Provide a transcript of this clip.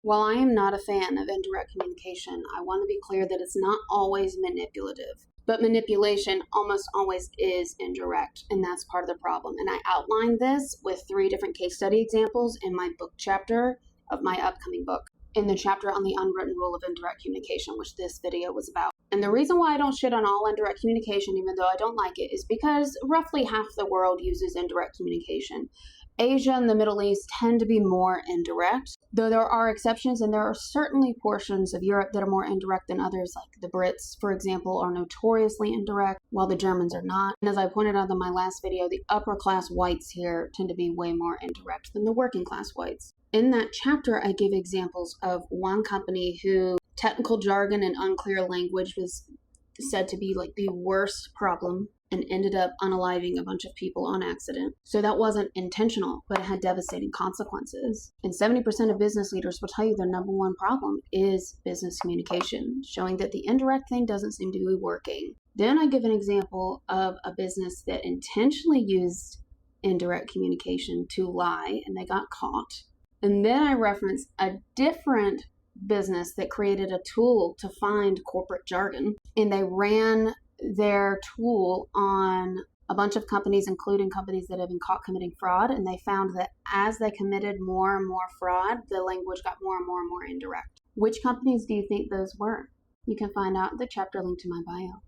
While I am not a fan of indirect communication, I want to be clear that it's not always manipulative. But manipulation almost always is indirect, and that's part of the problem. And I outlined this with 3 different case study examples in my book chapter of my upcoming book, in the chapter on the unwritten rule of indirect communication, which this video was about. And the reason why I don't shit on all indirect communication, even though I don't like it, is because roughly half the world uses indirect communication. Asia and the Middle East tend to be more indirect, though there are exceptions, and there are certainly portions of Europe that are more indirect than others, like the Brits, for example, are notoriously indirect, while the Germans are not. And as I pointed out in my last video, the upper class whites here tend to be way more indirect than the working class whites. In that chapter, I give examples of one company who technical jargon and unclear language was said to be like the worst problem and ended up unaliving a bunch of people on accident. So that wasn't intentional, but it had devastating consequences. And 70% of business leaders will tell you their number one problem is business communication, showing that the indirect thing doesn't seem to be working. Then I give an example of a business that intentionally used indirect communication to lie, and they got caught. And then I reference a different business that created a tool to find corporate jargon, and they ran their tool on a bunch of companies, including companies that have been caught committing fraud, and they found that as they committed more and more fraud, the language got more and more and more indirect. Which companies do you think those were? You can find out in the chapter linked to my bio.